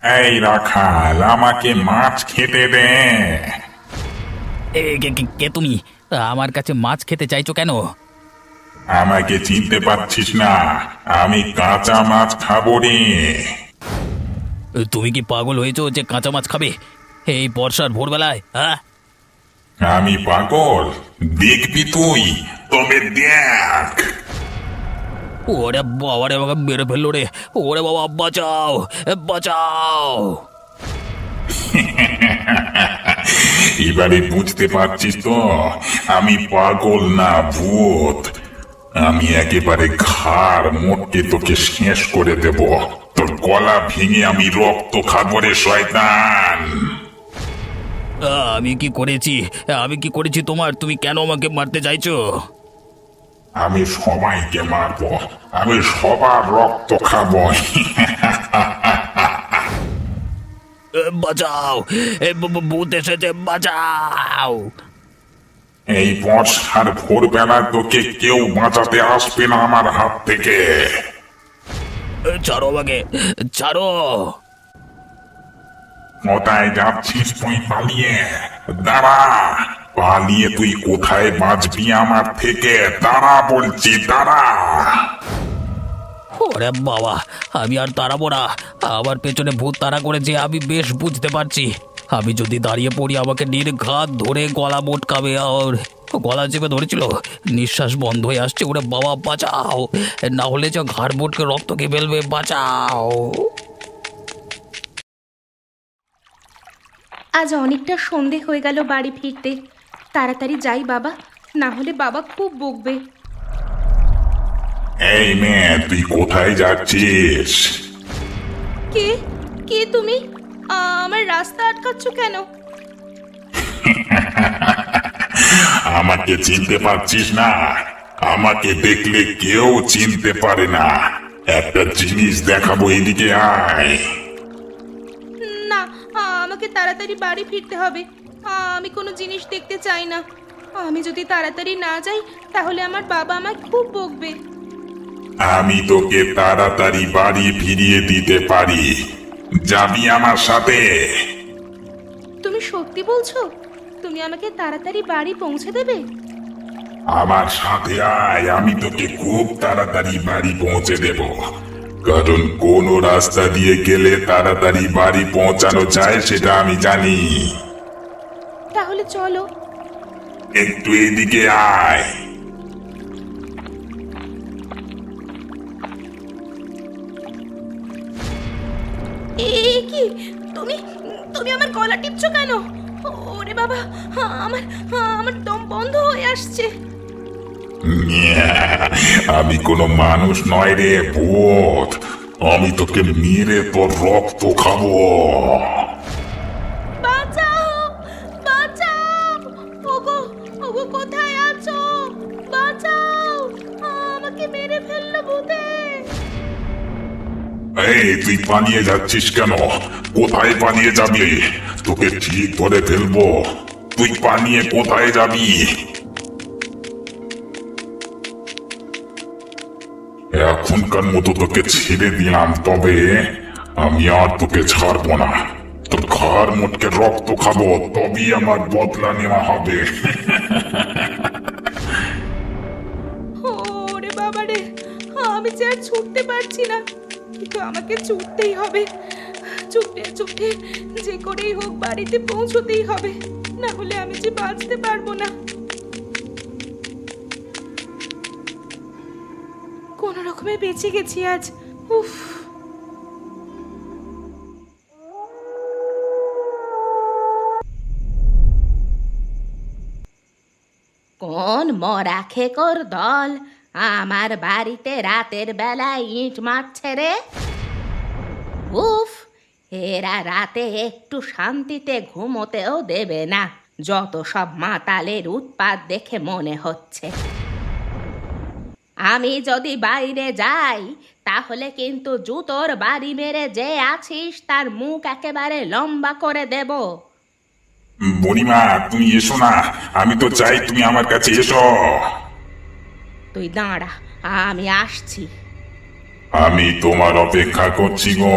এই রাখাল, আমাকে মাছ খেতে দে। কে তুমি? আমার কাছে মাছ খেতে চাইছো কেন? আমাকে চিনতে পারছিস না? আমি কাঁচা মাছ খাবো রে। তুমি কি পাগল হয়েছো যে কাঁচা মাছ খাবে এই বর্ষার ভোরবেলায়? হ্যাঁ, আমি পাগল? দেখবি তুই, তবে দেখ। ওরে বাবা রে, আমাকে মেরে ফেললো রে! ওরে বাবা, বাঁচাও বাঁচাও! এবারে বুঝতে পারছিস তো আমি পাগল না ভূত। আমি একেবারে ঘাড় মোটকে তোকে শেষ করে দেব। তোর গলা ভেঙে আমি রক্ত খাবো রে শয়তান। আমি কি করেছি? আমি কি করেছি তোমার? তুমি কেন আমাকে মারতে চাইছো? আমি সবাইকে মারবো, আমি সবার রক্ত খাবো। বাঁচাও! ভূত এসেছে, বাঁচাও! এই বর্ষার ভোরবেলা তোকে কেউ বাঁচাতে আসবে না আমার হাত থেকে। ছাড়ো আমাকে, ছাড়ো! কোথায় যাচ্ছিস তুই পালিয়ে? দাঁড়া! পালিয়ে তুই কোথায় বাঁচবি আমার থেকে? দাঁড়া বলছি, দাঁড়া! ওরে বাবা, আমি আর তাড়াবো না। আমার পেছনে ভূত তাড়া করেছে, আমি বেশ বুঝতে পারছি। আমি যদি দাঁড়িয়ে পড়ি আমাকে নির্ঘাত ধরে গলা মোটকাবে। আর গলা চেপে ধরেছিল, নিঃশ্বাস বন্ধ হয়ে আসছে। ওরে বাবা, বাঁচাও! না হলে যে ঘাড় মোটকে রক্ত খেয়ে ফেলবে, বাঁচাও! আজ অনেকটা সন্ধে হয়ে গেল বাড়ি ফিরতে। তাড়াতাড়ি যাই বাবা, না হলে বাবা খুব বকবে। এই মেয়ে, তুই কোথায় যাচ্ছিস? কে কে তুমি? আমার রাস্তা আটকাচ্ছ কেন? আমাকে চিনতে পারছিস না? আমাকে দেখলে কেউ চিনতে পারে না। একটা জিনিস দেখাবো, এদিকে আয়। না, আমাকে তাড়াতাড়ি বাড়ি ফিরতে হবে। আমি কোনো জিনিস দেখতে চাই না। আমি যদি তাড়াতাড়ি না যাই তাহলে আমার বাবা আমায় খুব বকবে। আমি তোকে তাড়াতাড়ি বাড়ি ফিরিয়ে দিতে পারি। যাবি আমার সাথে? তুমি সত্যি বলছো? তুমি আমাকে তাড়াতাড়ি বাড়ি পৌঁছে দেবে? আমার সাথে আয়, আমি তোকে খুব তাড়াতাড়ি বাড়ি পৌঁছে দেব। কারণ কোন রাস্তা দিয়ে গেলে তাড়াতাড়ি বাড়ি পৌঁছানো যায় সেটা আমি জানি। তাহলে চলো। একটু এদিকে আয়। এ কি? তুমি তুমি আমার গলা টিপছো কেন? ওরে বাবা, আমার আমার দম বন্ধ হয়ে আসছে। আমি কোনো মানুষ নয় রে ভূত। আমি তোকে মেরে তোর রক্ত খাবো। বাঁচাও, বাঁচাও! ওগো, ওগো, কোথায় আছো? বাঁচাও! আমাকে মেরে ফেললো ভূতে। এই, তুই পালিয়ে যাচ্ছিস কেন? কোথায় পালিয়ে যাবি? তোকে ঠিক ধরে ফেলবো। তুই পালিয়ে কোথায় যাবি? এখনকার মতো তোকে ছেড়ে দিলাম, তবে আমি আর তোকে ছাড়বো না। তোর ঘাড় মোটকে রক্ত খাবো, তবেই আমার বদলা নেওয়া হবে। ওরে বাবা রে, আমি যে আর ছুটতে পারছি না, কিন্তু আমাকে ছুটতেই হবে। ছুটে ছুটে যে করেই হোক বাড়িতে পৌঁছতেই হবে, না হলে আমি যে বাঁচতে পারবো না। কোনো রকমে বেঁচে গেছি আজ। উফ! কোন মরা খেকর দল আমার বাড়িতে রাতের বেলায় ইট মারছে রে? উফ! এরা রাতে একটু শান্তিতে ঘুমোতেও দেবে না। যত সব মাতালের উৎপাত দেখে মনে হচ্ছে। আমি যদি বাইরে যাই তাহলে কিন্তু জুতোর বাড়ি মেরে যে আছিস তার মুখ একেবারে লম্বা করে দেব। বুড়িমা, তুমি এসো না। আমি তো চাই তুমি আমার কাছে এসো। তুই দাঁড়া, আমি আসছি। আমি তোমার অপেক্ষা করছি গো।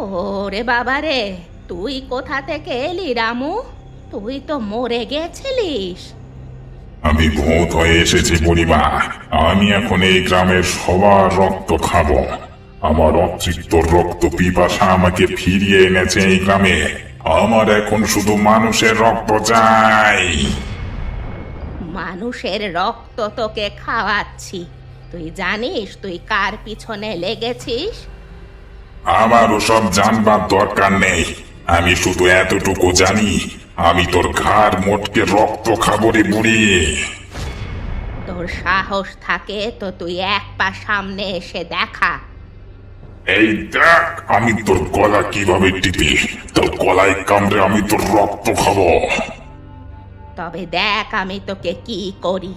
ওরে বাবা রে, তুই কোথা থেকে এলি রামু? তুই তো মরে গেছিলিস। আমি ভূত হয়ে এসেছি বুড়িমা। আমি এখন এই গ্রামের সবার রক্ত খাবো। আমার অতৃপ্ত রক্ত পিপাসা আমাকে ফিরিয়ে এনেছে এই গ্রামে। আমার এখন শুধু মানুষের রক্ত চাই। মানুষের রক্ত তোকে খাওয়াচ্ছি। তুই জানিস তুই কার পিছনে লেগেছিস? আমার ওসব জানবার দরকার নেই। আমি শুধু এতটুকু জানি, আমি তোর ঘাড় মোটকে রক্ত খাবো রে বুড়ি। তোর সাহস থাকে তো তুই এক পা সামনে এসে দেখা। এই দেখ আমি তোর গলা কিভাবে টিপি। তোর গলায় কামড়ে আমি তোর রক্ত খাবো। তবে দেখ আমি তোকে কি করি।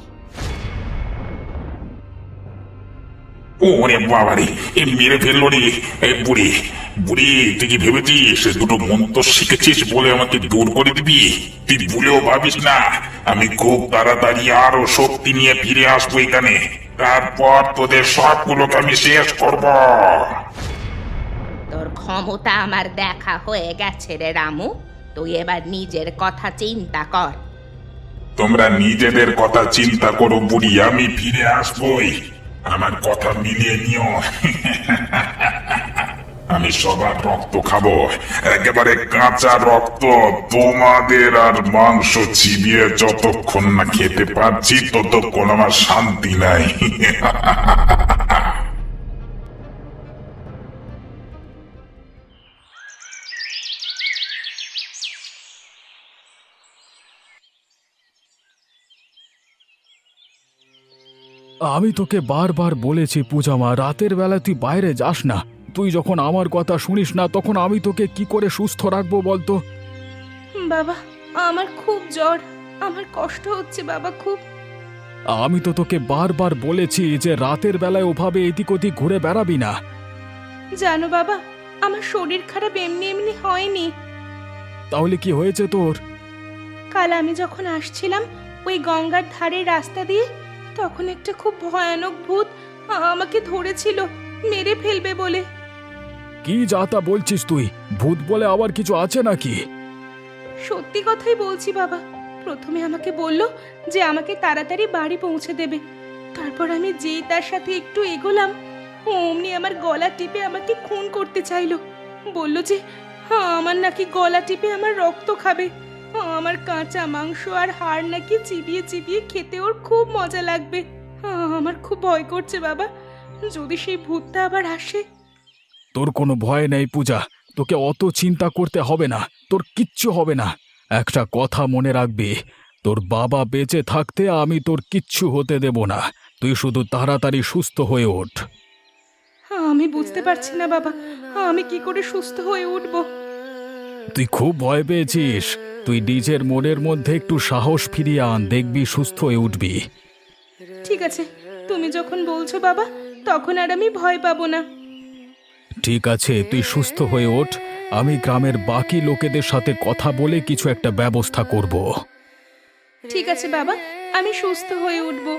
ওরে বাবারে, এ মেরে ফেললো রে। এই বুড়ি বুড়ি, তুই কি ভেবেছিস দুটো মন্ত্র শিখেছিস বলে আমাকে দূর করে দিবি? তুই ভুলেও ভাবিস না আমি খুব তাড়াতাড়ি আরো শক্তি নিয়ে ফিরে আসবো এখানে। তারপর তোদের সবগুলোকে আমি শেষ করব। তোর ক্ষমতা আমার দেখা হয়ে গেছে রে রামু। তুই এবার নিজের কথা চিন্তা কর। তোমরা নিজেদের কথা চিন্তা করো বুড়ি, আমি ফিরে আসবই। আমার কথা মিলিয়ে নিও। আমি সবার রক্ত খাবো, একেবারে কাঁচা রক্ত। তোমাদের আর মাংস চিবিয়ে যতক্ষণ না খেতে পারছি ততক্ষণ আমার শান্তি নাই। আমি তোকে বারবার বলেছি পূজা মা, রাতের বেলা তুই বাইরে যাস না। তুই যখন আমার কথা শুনিস না তখন আমি তোকে কি করে সুস্থ রাখবো বলতো? বাবা, আমার খুব জ্বর, আমার কষ্ট হচ্ছে বাবা খুব। আমি তো তোকে বারবার বলেছি যে রাতের বেলায় ওভাবে এদিক ওদিক ঘুরে বেড়াবি না। জানো বাবা, আমার শরীর খারাপ এমনি এমনি হয়নি। তাহলে কি হয়েছে তোর? কাল আমি যখন আসছিলাম ওই গঙ্গার ধারের রাস্তা দিয়ে, তখন একটা খুব ভয়ানক ভূত আমাকে ধরেছিল মেরে ফেলবে বলে। কি যা তা বলছিস তুই? ভূত বলে আবার কিছু আছে নাকি? সত্যি কথাই বলছি বাবা। প্রথমে আমাকে বলল যে আমাকে তাড়াতাড়ি বাড়ি পৌঁছে দেবে। তারপর আমি যেই তার সাথে একটু এগোলাম, অমনি আমার গলা টিপে আমাকে খুন করতে চাইলো। বলল যে আমার নাকি গলা টিপে আমার রক্ত খাবে। আমার কাঁচা মাংস আর হাড় নাকি চিবিয়ে চিবিয়ে খেতে ওর খুব মজা লাগবে। আমার খুব ভয় করছে বাবা, যদি সেই ভূতটা আবার আসে। তোর কোনো ভয় নেই পূজা, তোকে অত চিন্তা করতে হবে না, তোর কিচ্ছু হবে না। একটা কথা মনে রাখবি, তোর বাবা বেঁচে থাকতে আমি তোর কিচ্ছু হতে দেব না। তুই শুধু তাড়াতাড়ি সুস্থ হয়ে ওঠ। আমি বুঝতে পারছি না বাবা, আমি কি করে সুস্থ হয়ে উঠবো। তুই খুব ভয় পেয়েছিস, তুই নিজের মনের মধ্যে একটু সাহস ফিরিয়ে আন, দেখবি সুস্থ হয়ে উঠবি। ঠিক আছে, তুমি যখন বলছো বাবা, তখন আর আমি ভয় পাবো না। ঠিক আছে, তুই সুস্থ হয়ে ওঠ। আমি গ্রামের বাকি লোকেদের সাথে কথা বলে কিছু একটা ব্যবস্থা করব। ঠিক আছে বাবা, আমি সুস্থ হয়ে উঠবো।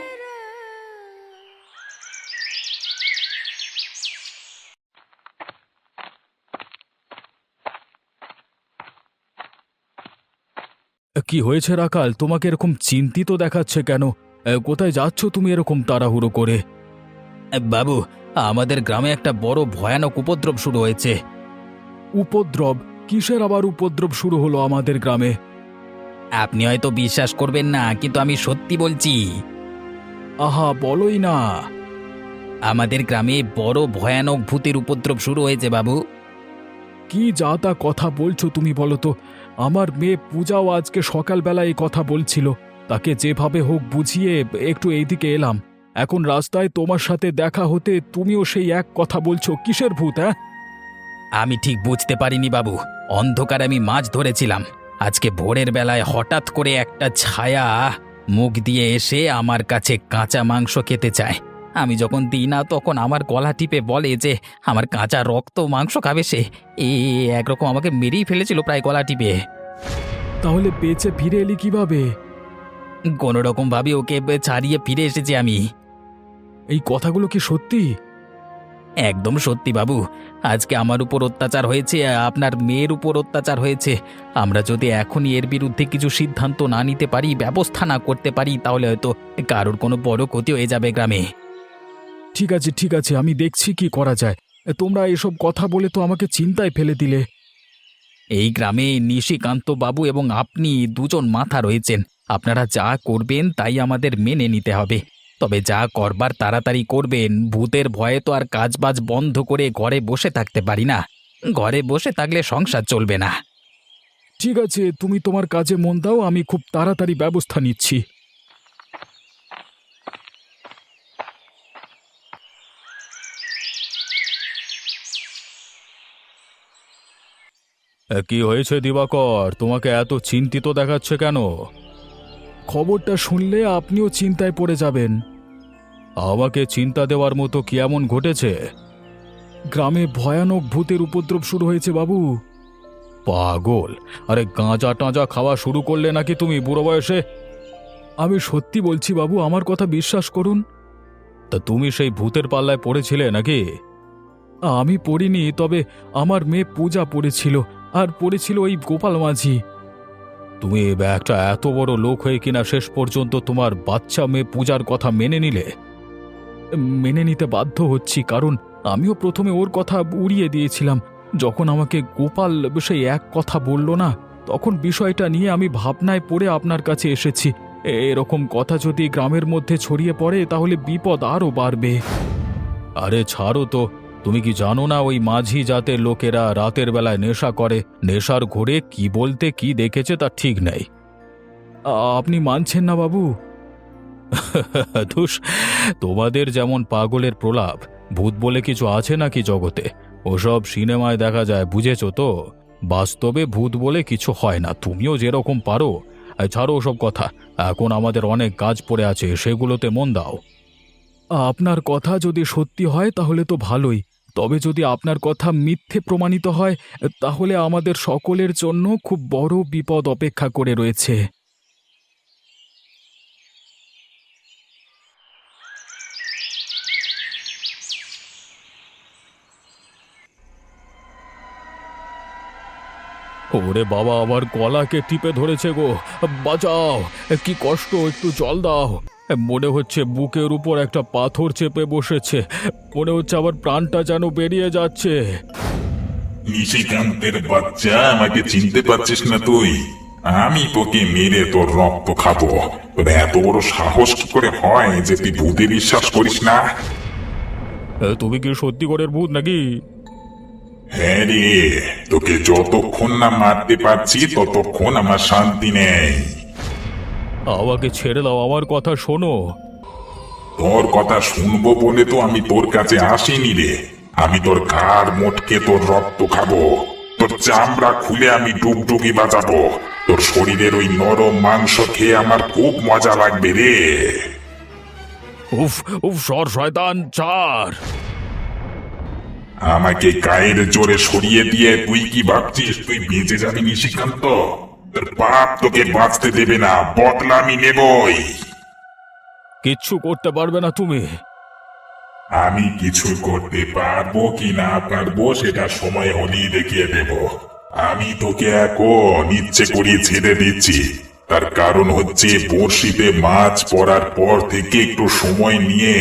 কি হয়েছে রাকাল, তোমাকে এরকম চিন্তিত দেখাচ্ছে কেন? কোথায় যাচ্ছ তুমি এরকম তাড়াহুড়ো করে? বাবু, আমাদের গ্রামে একটা বড় ভয়ানক উপদ্রব শুরু হয়েছে। উপদ্রব? কিসের আবার উপদ্রব শুরু হলো আমাদের গ্রামে? আপনি হয়তো বিশ্বাস করবেন না, কিন্তু আমি সত্যি বলছি। আহা, বলোই না। আমাদের গ্রামে বড় ভয়ানক ভূতের উপদ্রব শুরু হয়েছে বাবু। কি যা তা কথা বলছো তুমি, বলো তো? আমার মেয়ে পূজাও আজকে সকালবেলা এই কথা বলছিল। তাকে যেভাবে হোক বুঝিয়ে একটু এইদিকে এলাম। এখন রাস্তায় তোমার সাথে দেখা হতে তুমিও সেই এক কথা বলছো। কিসের ভূত? হ্যাঁ, আমি ঠিক বুঝতে পারিনি বাবু, অন্ধকারে আমি মাছ ধরেছিলাম। আজকে ভোরের বেলায় হঠাৎ করে একটা ছায়া মুখ দিয়ে এসে আমার কাছে কাঁচা মাংস খেতে চায়। আমি যখন দিই না, তখন আমার গলা টিপে বলে যে আমার কাঁচা রক্ত মাংস খাবে সে। একরকম আমাকে মেরেই ফেলেছিল প্রায় গলা টিপে। তাহলে বেঁচে ফিরে এলি কিভাবে? কোনো রকম ভাবে ওকে ছাড়িয়ে ফিরে এসেছি আমি। এই কথাগুলো কি সত্যি? একদম সত্যি বাবু, আজকে আমার উপর অত্যাচার হয়েছে, আপনার মেয়ের উপর অত্যাচার হয়েছে। আমরা যদি এখনই এর বিরুদ্ধে কিছু সিদ্ধান্ত না নিতে পারি, ব্যবস্থা না করতে পারি, তাহলে হয়তো কারোর কোনো বড় ক্ষতি হয়ে যাবে গ্রামে। ঠিক আছে, আমি দেখছি কি করা যায়। তোমরা এসব কথা বলে তো আমাকে চিন্তায় ফেলে দিলে। এই গ্রামে নিশিকান্ত বাবু এবং আপনি দুজন মাথা রয়েছেন। আপনারা যা করবেন তাই আমাদের মেনে নিতে হবে। তবে যা করবার তাড়াতাড়ি করবেন। ভূতের ভয়ে তো আর কাজবাজ বন্ধ করে ঘরে বসে থাকতে পারি না। ঘরে বসে থাকলে সংসার চলবে না। ঠিক আছে, তুমি তোমার কাজে মন দাও, আমি খুব তাড়াতাড়ি ব্যবস্থা নিচ্ছি। কি হয়েছে দিবাকর, তোমাকে এত চিন্তিত দেখাচ্ছে কেন? খবরটা শুনলে আপনিও চিন্তায় পড়ে যাবেন। আমাকে চিন্তা দেওয়ার মতো কি এমন ঘটেছে? গ্রামে ভয়ানক ভূতের উপদ্রব শুরু হয়েছে বাবু। পাগল! আরে গাঁজা টাঁজা খাওয়া শুরু করলে নাকি তুমি বুড়ো বয়সে? আমি সত্যি বলছি বাবু, আমার কথা বিশ্বাস করুন। তা তুমি সেই ভূতের পাল্লায় পড়েছিলে নাকি? আমি পড়িনি, তবে আমার মেয়ে পূজা পড়েছিল, আর পড়েছিল ওই গোপাল মাঝি। তুমি একটা এত বড় লোক হয়ে কিনা শেষ পর্যন্ত তোমার বাচ্চা মেয়ে পূজার কথা মেনে নিলে? মেনে নিতে বাধ্য হচ্ছি, কারণ আমিও প্রথমে ওর কথা উড়িয়ে দিয়েছিলাম। যখন আমাকে গোপাল সেই এক কথা বলল না, তখন বিষয়টা নিয়ে আমি ভাবনায় পড়ে আপনার কাছে এসেছি। এরকম কথা যদি গ্রামের মধ্যে ছড়িয়ে পড়ে তাহলে বিপদ আরও বাড়বে। আরে ছাড়ো তো, তুমি কি জানো না ওই মাঝি জাতের লোকেরা রাতের বেলায় নেশা করে? নেশার ঘোরে কি বলতে কি দেখেছে তা ঠিক নেই। আপনি মানছেন না বাবু? ধুস, তোমাদের যেমন পাগলের প্রলাপ, ভূত বলে কিছু আছে নাকি জগতে? ওসব সিনেমায় দেখা যায়, বুঝেছো তো? বাস্তবে ভূত বলে কিছু হয় না। তুমিও যেরকম পারো। ছাড়ো ওসব কথা, এখন আমাদের অনেক কাজ পড়ে আছে, সেগুলোতে মন দাও। আপনার কথা যদি সত্যি হয় তাহলে তো ভালোই, তবে যদি আপনার কথা মিথ্যে প্রমাণিত হয় তাহলে আমাদের সকলের জন্য খুব বড় বিপদ অপেক্ষা করে রয়েছে। ওরে বাবা, আমার গলাকে টিপে ধরেছে গো! বাঁচাও! কি কষ্ট, একটু জল দাও। মনে হচ্ছে বুকের উপর একটা পাথর চেপে বসেছে। মনে হচ্ছে আমার প্রাণটা যেন বেরিয়ে যাচ্ছে। নিশিকান্তের বাচ্চা, আমাকে চিনতে পারছিস না তুই? আমি তোকে মেরে তোর রক্ত খাবো। তোর এত বড় সাহস কি করে হয় যে তুই ভূতে বিশ্বাস করিস না? তুমি কি সত্যিকারের ভূত নাকি? হ্যাঁ রে, তোকে যতক্ষণ না মারতে পারছি ততক্ষণ আমার শান্তি নেই। আমাকে ছেড়ে দাও, আমার কথা শোনো। তোর কথা শুনবো বলে তো আমি তোর কাছে আসিনি রে। আমি তোর ঘাড় মোটকে তোর রক্ত খাবো, তোর চামড়া খুলে আমি ডুগডুগি বাজাবো। তোর শরীরের ওই নরম মাংস খেয়ে আমার খুব মজা লাগবে রে। উফ উফ, সর শয়তান, ছাড়! আমাকে গায়ের জোরে সরিয়ে দিয়ে তুই কি ভাবছিস তুই বেঁচে যাবি নিশিকান্ত? তোর বাপ তোকে বাঁচতে দেবে না, বদলা আমি নেবই। কিচ্ছু করতে পারবে না তুমি। আমি কিছু করতে পারবো কি না পারবো সেটা সময় হলেই দেখিয়ে দেব। আমি তোকে এখন ইচ্ছে করিয়ে ছেড়ে দিচ্ছি, তার কারণ হচ্ছে বড়শিতে মাছ পড়ার পর থেকে একটু সময় নিয়ে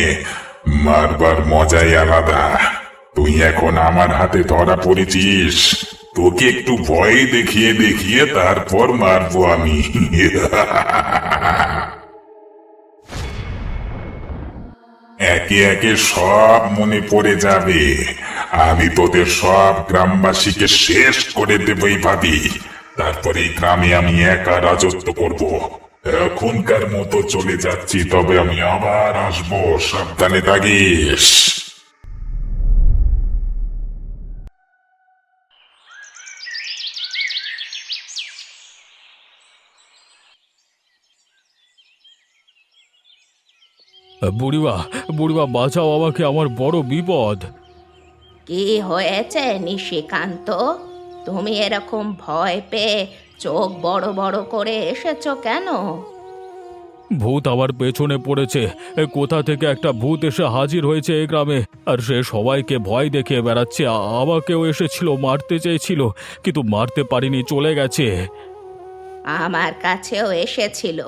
মারবার মজাই আলাদা। তুই এখন আমার হাতে ধরা পড়েছিস, তোকে একটু ভয় দেখিয়ে দেখিয়ে তারপর মারবো আমি। একে একে সব মনে পড়ে যাবে। আমি তোদের সব গ্রামবাসীকে শেষ করে দেবই ভাবি। তারপরে এই গ্রামে আমি একা রাজত্ব করব। এখনকার মতো চলে যাচ্ছি, তবে আমি আবার আসবো, সাবধানে থাকিস। বুড়িমা, বুড়িমা, বাঁচাও আমাকে, আমার বড় বিপদ। কি হয়েছে নিশিকান্ত? তুমি এরকম ভয় পেয়ে চোখ বড় বড় করে এসেছো কেন? ভূত আমার পেছনে পড়েছে। কোথা থেকে একটা ভূত এসে হাজির হয়েছে এই গ্রামে, আর সে সবাইকে ভয় দেখিয়ে বেড়াচ্ছে। আমাকেও এসেছিল, মারতে চেয়েছিল, কিন্তু মারতে পারিনি, চলে গেছে। আমার কাছেও এসেছিল,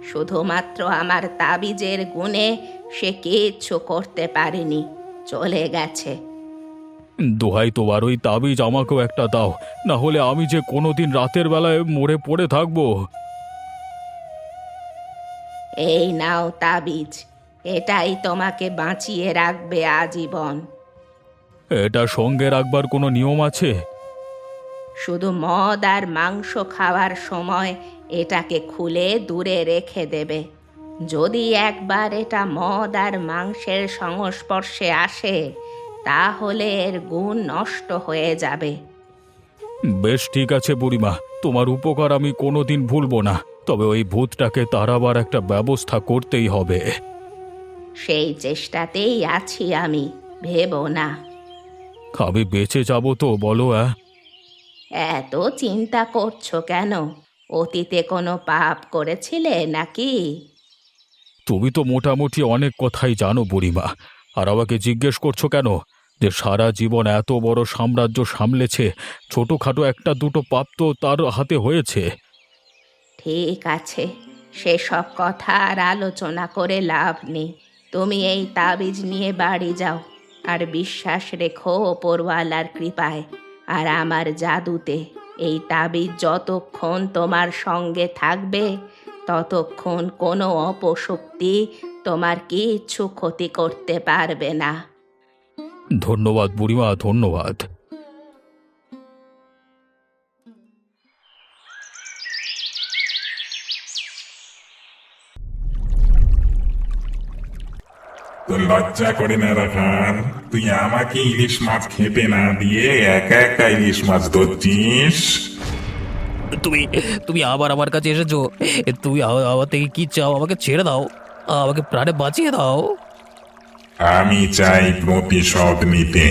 শুধুমাত্র আমার তাবিজের গুণে সে কিচ্ছু করতে পারেনি, চলে গেছে। দোহাই তোমার, ওই তাবিজ আমাকেও একটা দাও, না হলে আমি যে কোনোদিন রাতের বেলায় মরে পড়ে থাকবো। এই নাও তাবিজ, এটাই তোমাকে বাঁচিয়ে রাখবে আজীবন। এটা সঙ্গে রাখবার কোনো নিয়ম আছে? শুধু মদ আর মাংস খাওয়ার সময় এটাকে খুলে দূরে রেখে দেবে। যদি একবার এটা মদ আর মাংসের সংস্পর্শে আসে, তাহলে এর গুণ নষ্ট হয়ে যাবে। বেশ, ঠিক আছে বুড়িমা, তোমার উপকার আমি কোনোদিন ভুলবো না। তবে ওই ভূতটাকে তাড়াবার একটা ব্যবস্থা করতেই হবে। সেই চেষ্টাতেই আছি আমি, ভেবো না। আমি বেঁচে যাব তো, বলো? এত চিন্তা করছো কেন? অতীতে কোনো পাপ করেছিলে নাকি? তুমি তো মোটামুটি অনেক কথাই জানো বুড়িমা, আর আমাকে জিজ্ঞেস করছো কেন? যে সারা জীবন এত বড় সাম্রাজ্য সামলেছে, ছোটখাটো একটা দুটো পাপ তো তার হাতে হয়েছে। ঠিক আছে, সেসব কথা আর আলোচনা করে লাভ নেই। তুমি এই তাবিজ নিয়ে বাড়ি যাও, আর বিশ্বাস রেখো ওপরওয়ালার কৃপায় আর আমার জাদুতে। এই তাবিজ যতক্ষণ তোমার সঙ্গে থাকবে, ততক্ষণ কোনো অপশক্তি তোমার কিচ্ছু ক্ষতি করতে পারবে না। ধন্যবাদ বুড়িমা, ধন্যবাদ। তো লজ্জা করে না রাখান, তুই আমাকে ইলিশ মাছ খেতে না দিয়ে একা একা ইলিশ মাছ ধরছিস? তুমি তুমি আবার আমার কাছে এসেছো। তুমি আমার থেকে কি চাও? আমাকে ছেড়ে দাও, আমাকে প্রাণে বাঁচিয়ে দাও। আমি চাই প্রতিশোধ নিতে।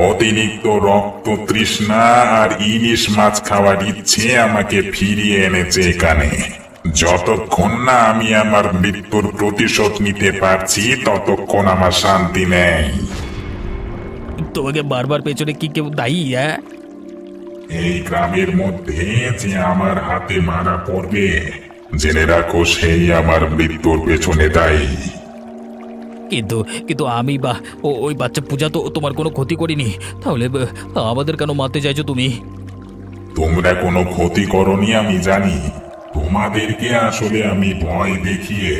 অতিরিক্ত রক্ত তৃষ্ণা আর ইলিশ মাছ খাওয়ার ইচ্ছে আমাকে ফিরিয়ে এনেছে এখানে। যতক্ষণ না আমি আমার মৃত্যুর প্রতিশোধ নিতে পারছি, ততক্ষণ আমার শান্তি নেই। তোমাকে বারবার পেছনে কি কেউ দায়ী? এই গ্রামের মধ্যে যে আমার হাতে মারা পড়বে, জেনে রাখো সেই আমার মৃত্যুর পেছনে দায়ী। কিন্তু কিন্তু আমি বা ওই বাচ্চা পূজা তো তোমার কোনো ক্ষতি করিনি, তাহলে আমাদের কেন মারতে চাইছো তুমি? তোমরা কোনো ক্ষতি করনি আমি জানি। তোমাদেরকে আসলে আমি ভয় দেখিয়ে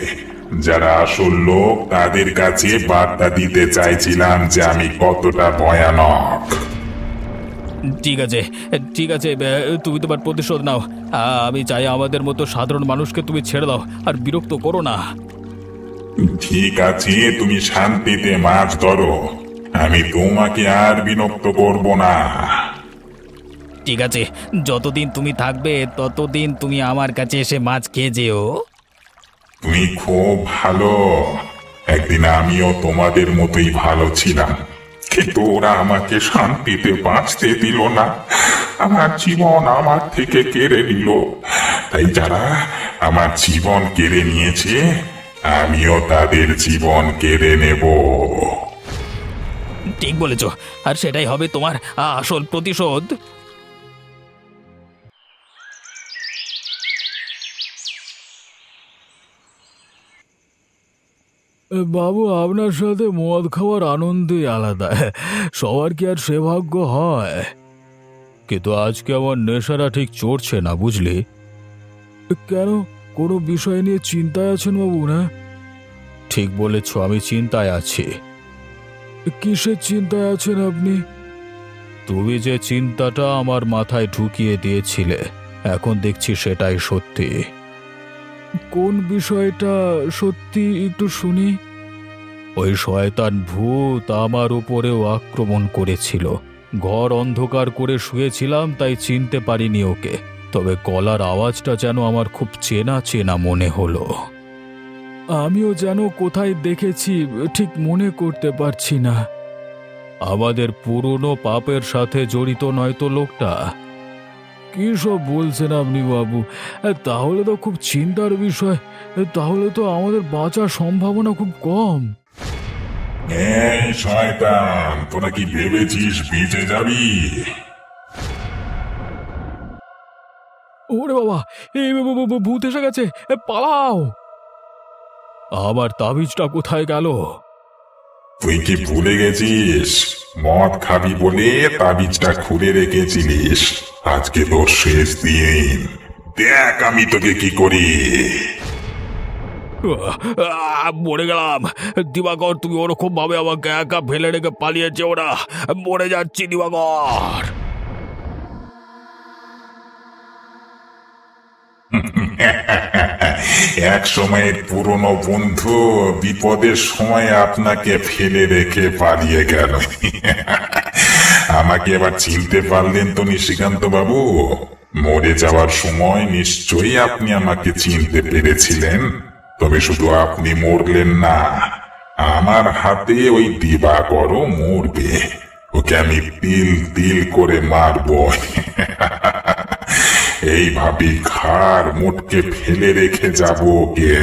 যারা আসল লোক তাদের কাছে বার্তা দিতে চাইছিলাম যে আমি কতটা ভয়ানক। ঠিক আছে, ঠিক আছে, তুমি তোমার প্রতিশোধ নাও। আমি চাই আমাদের মতো সাধারণ মানুষকে তুমি ছেড়ে দাও, আর বিরক্ত করো না। ঠিক আছে, তুমি শান্তিতে মাছ ধরো, আমি তোমাকে আর বিরক্ত করব না। ঠিক আছে, যতদিন তুমি থাকবে ততদিন তুমি আমার কাছে এসে মাছ খেয়ে যেও। তুমি খুব ভালো। একদিন আমিও তোমাদের মতোই ভালো ছিলাম, কিন্তু ওরা আমাকে শান্তিতে বাঁচতে দিল না। আমার জীবন আমার থেকে কেড়ে নিল। তাই যারা আমার জীবন কেড়ে নিয়েছে, আমিও তাদের জীবন কেড়ে নেব। ঠিক বলেছ, আর সেটাই হবে তোমার আসল প্রতিশোধ। বাবু, আপনার সাথে মদ খাওয়ার আনন্দই আলাদা। সবার কি আর সে ভাগ্য হয়? কিন্তু আজকে আমার নেশাটা ঠিক চড়ছে না, বুঝলি? কেন, কোনো বিষয় নিয়ে চিন্তায় আছেন বাবু? না, ঠিক বলেছ, আমি চিন্তায় আছি। কিসের চিন্তায় আছেন আপনি? তুমি যে চিন্তাটা আমার মাথায় ঢুকিয়ে দিয়েছিলে, এখন দেখছি সেটাই সত্যি। কোন বিষয়টা সত্যি, একটু শুনি। ওই শয়তান ভূত আমার উপরেও আক্রমণ করেছিল। ঘর অন্ধকার করে শুয়েছিলাম, তাই চিনতে পারিনি ওকে। তবে গলার আওয়াজটা যেন আমার খুব চেনা চেনা মনে হলো। আমিও যেন কোথায় দেখেছি, ঠিক মনে করতে পারছি না। আমাদের পুরনো পাপের সাথে জড়িত নয় তো লোকটা? কি সব বলছেন আপনি বাবু? তাহলে তো খুব চিন্তার বিষয়। তাহলে তো আমাদের বাঁচার সম্ভাবনা খুব কম। এই শয়তান, তোরা কি ভেবেছিস বেঁচে যাবি? ওরে বাবা, এই ভূত এসে গেছে, পালাও! আমার তাবিজটা কোথায় গেল? তুই কি ভুলে গেছিস? মদ খাবি বলে তাবিজটা খুলে রেখেছিলিস। আজকে তোর শেষ দিন, দেখ আমি তোকে কি করি। মরে গেলাম। দিবাকর, তুমি ওরকম ভাবে আমাকে একা ফেলে রেখে পালিয়েছে ওরা। মরে যাচ্ছি দিবাকর। এক সময়ের পুরনো বন্ধু বিপদের সময় আপনাকে ফেলে রেখে পালিয়ে গেল। আমাকে এবার চিনতে পারলেন তো নিশিকান্ত বাবু? মরে যাওয়ার সময় নিশ্চয়ই আপনি আমাকে চিনতে পেরেছিলেন। তবে শুধু আপনি মরলেন না, আমার হাতে ওই দিবাকরও মরবে। ওকে আমি তিল তিল করে মারবো। এইভাবে ঘাড় মোটকে ফেলে রেখে যাব ওকে।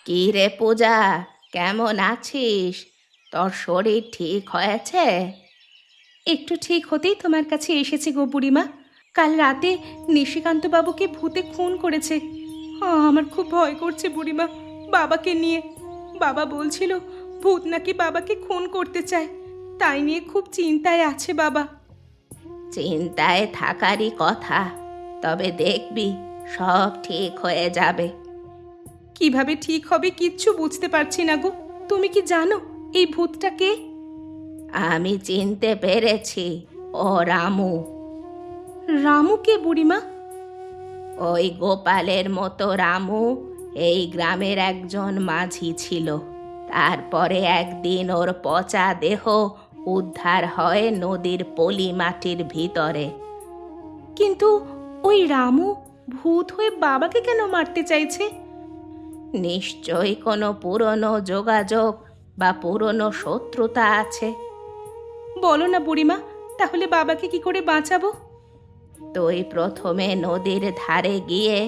কি রে পূজা, কেমন আছিস? তোর শরীর ঠিক হয়েছে? একটু ঠিক হতেই তোমার কাছে এসেছি গো বুড়িমা। কাল রাতে নিশিকান্ত বাবুকে ভূতে খুন করেছে। আমার খুব ভয় করছে বুড়িমা, বাবাকে নিয়ে। বাবা বলছিল ভূত নাকি বাবাকে খুন করতে চায়, তাই নিয়ে খুব চিন্তায় আছে বাবা। চিন্তায় থাকারই কথা, তবে দেখবি সব ঠিক হয়ে যাবে। কিভাবে ঠিক হবে কিচ্ছু বুঝতে পারছি না গো। তুমি কি জানো এই ভূতটা কে? আমি চিনতে পেরেছি, ও রামু। রামু কে বুড়িমা? ওই গোপালের মতো রামু এই গ্রামের একজন মাঝি ছিল। তারপরে একদিন ওর পচা দেহ উদ্ধার হয় নদীর পলি মাটির ভিতরে। কিন্তু ওই রামু ভূত হয়ে বাবাকে কেন মারতে চাইছে? নিশ্চয়ই কোনো পুরনো যোগাযোগ বা পুরনো শত্রুতা আছে। বলো না বুড়িমা, তাহলে বাবাকে কি করে বাঁচাবো? তুই প্রথমে নদীর ধারে গিয়ে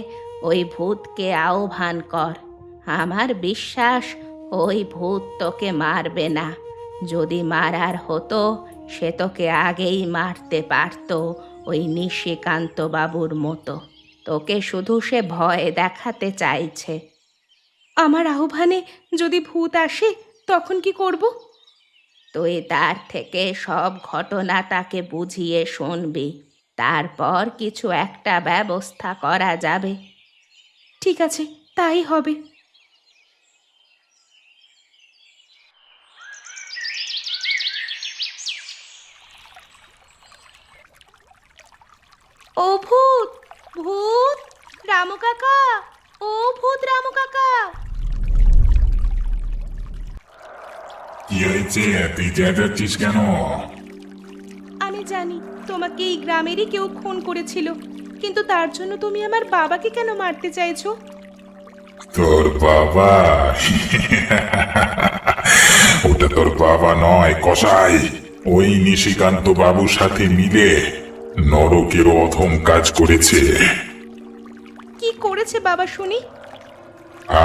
ওই ভূতকে আহ্বান কর। আমার বিশ্বাস ওই ভূত তোকে মারবে না। যদি মারার হতো সে তোকে আগেই মারতে পারত, ওই নিশিকান্ত বাবুর মতো। তোকে শুধু সে ভয় দেখাতে চাইছে। আমার আহ্বানে যদি ভূত আসে তখন কি করব? তুই তার থেকে সব ঘটনা তাকে বুঝিয়ে শুনবি, তারপর কিছু একটা ব্যবস্থা করা যাবে। ঠিক আছে, তাই হবে। ও ভূত, ভূত রামু কাকা, ও ভূত রামু কাকা। কি হয়েছে? তুই চেঁচাচ্ছিস কেন? আমি জানি তোমাকে এই গ্রামেরই কেউ খুন করেছিল, কিন্তু তার জন্য তুমি আমার বাবাকে কেন মারতে চাইছো? তোর বাবা? ওটা তোর বাবা নয় কসাই। ওই নিশিকান্ত বাবুর সাথে মিলে নরকের অধম কাজ করেছে। কি করেছে বাবা শুনি?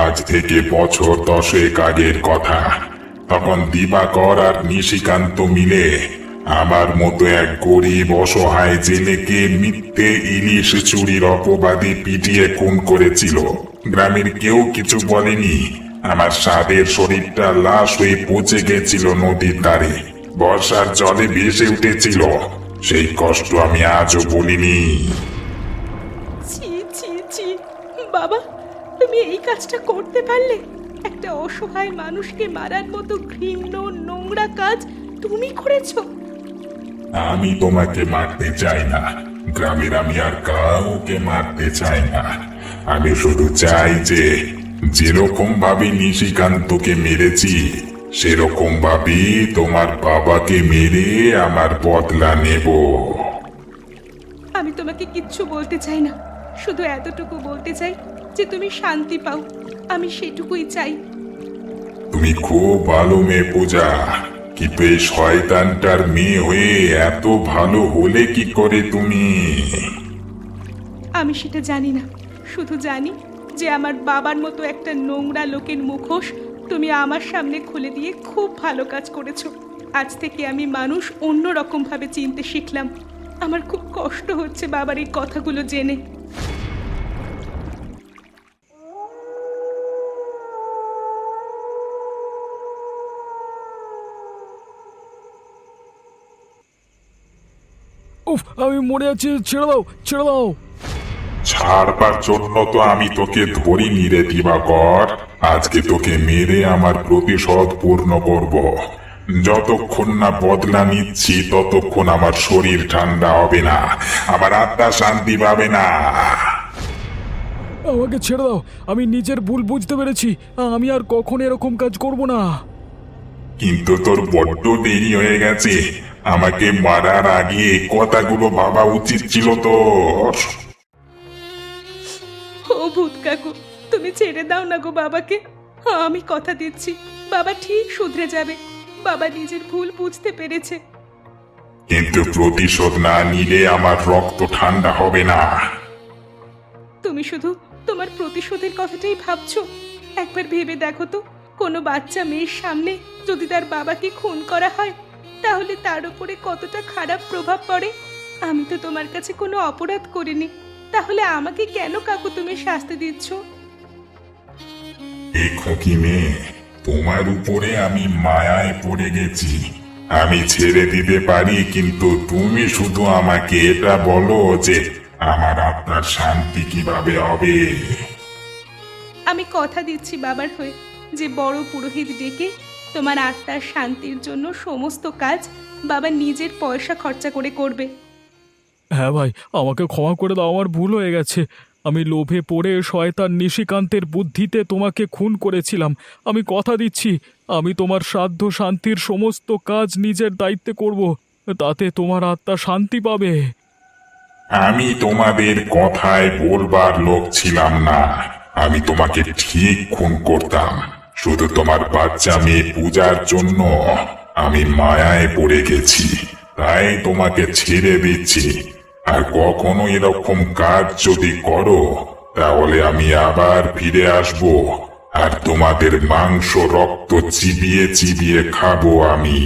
আজ থেকে বছর 10 আগের কথা। তখন দিবাকর আর নিশিকান্ত মিলে আমার মতো এক গরিব অসহায় জেলেকে মিথ্যে ইলিশ চুরির অপবাদে পিটিয়ে খুন করেছিল। গ্রামের কেউ কিছু বলেনি। আমার সাদের শরীরটা লাশ হয়ে পচে গেছিল নদীর ধারে, বর্ষার জলে ভেসে উঠেছিল। সেই কষ্ট আমি আজও বলিনি। ছি ছি ছি, বাবা তুমি এই কাজটা করতে পারলে? একটা অসহায় মানুষকে মারার মতো ঘৃণ্য নোংরা কাজ তুমি করেছো? আমি তোমাকে মারতে চাই না। গ্রামের আমি আর কাউকে মারতে চাই না। আমি শুধু চাই যে যেরকম ভাবে নিশিকান্তকে মেরেছি সেরকম ভাবে তোমার বাবাকে মেরে আমার বদলা নেব। আমি তোমাকে কিচ্ছু বলতে চাই না, শুধু এতটুকু বলতে চাই যে তুমি শান্তি পাও। আমি সেটুকুই চাই। তুমি খুব ভালো মেয়ে পূজা, কিন্তু এই শয়তানটার মেয়ে হয়ে এত ভালো হলে কি করে তুমি? আমি সেটা জানি না, শুধু জানি যে আমার বাবার মতো একটা নোংরা লোকের মুখোশ তুমি আমার সামনে খুলে দিয়ে খুব ভালো কাজ করেছো। আজ থেকে আমি মানুষ অন্য রকম ভাবে চিনতে শিখলাম। আমার খুব কষ্ট হচ্ছে বাবার এই কথাগুলো জেনে। উফ, আমি মরে আছি, ছেড়ে দাও, ছেড়ে দাও। ছাড়বার জন্য তো আমি তোকে ধরিনি রে দিবাকর। আজকে তোকে মেরে আমার প্রতিশোধ পূর্ণ করব। যতক্ষণ না বদলা নিচ্ছি ততক্ষণ আমার শরীর ঠান্ডা হবে না, আমার আত্মা শান্তি পাবে না। আমাকে ছেড়ে দাও, আমি নিজের ভুল বুঝতে পেরেছি। আমি আর কখনো এরকম কাজ করব না। কিন্তু তোর বড্ড দেরি হয়ে গেছে। আমাকে মারার আগে এই কথাগুলো ভাবা উচিত ছিল তোর। ও ভূত কাকু, তুমি ছেড়ে দাও না গো বাবাকে। আমি কথা দিচ্ছি বাবা ঠিক শুধরে যাবে। বাবা নিজের ভুল বুঝতে পেরেছে। কিন্তু প্রতিশোধ না নিলে আমার রক্ত ঠান্ডা হবে না। তুমি শুধু তোমার প্রতিশোধের কথাটাই ভাবছো। একবার ভেবে দেখো তো, কোনো বাচ্চা মেয়ের সামনে যদি তার বাবাকে খুন করা হয় তাহলে তার উপরে কতটা খারাপ প্রভাব পড়ে। আমি তো তোমার কাছে কোনো অপরাধ করিনি, তাহলে আমাকে কেন কাকু তুমি শাস্তি দিচ্ছ? এই খোকি মেয়ে, তোমার উপরে আমি মায়ায় পড়ে গেছি। আমি ছেড়ে দিতে পারি, কিন্তু তুমি শুধু আমাকে এটা বলো যে আমার আত্মার শান্তি কিভাবে হবে। আমি কথা দিচ্ছি বাবার হয়ে যে বড় পুরোহিত ডেকে তোমার আত্মার শান্তির জন্য সমস্ত কাজ বাবা নিজের পয়সা খরচা করে করবে। হ্যাঁ ভাই, আমাকে ক্ষমা করে দাও, আমার ভুল হয়ে গেছে। আমি লোভে পড়ে শয়তান নিশিকান্তের বুদ্ধিতে তোমাকে খুন করেছিলাম। আমি কথা দিচ্ছি, আমি তোমার শ্রাদ্ধ শান্তির সমস্ত কাজ নিজের দায়িত্বে করব। তাতে তোমার আত্মা শান্তি পাবে। আমি তোমাদের কথায় বলবার লোক ছিলাম না। আমি তোমাকে ঠিক খুন করতাম। শুধু তোমার বাচ্চা মেয়ে পূজার জন্য আমি মায়ায় পড়ে গেছি, তাই তোমাকে ছেড়ে দিচ্ছি। আর কখনো এরকম কাজ যদি করো তাহলে আমি আবার ফিরে আসব, আর তোমাদের মাংস রক্ত চিবিয়ে চিবিয়ে খাবো আমি।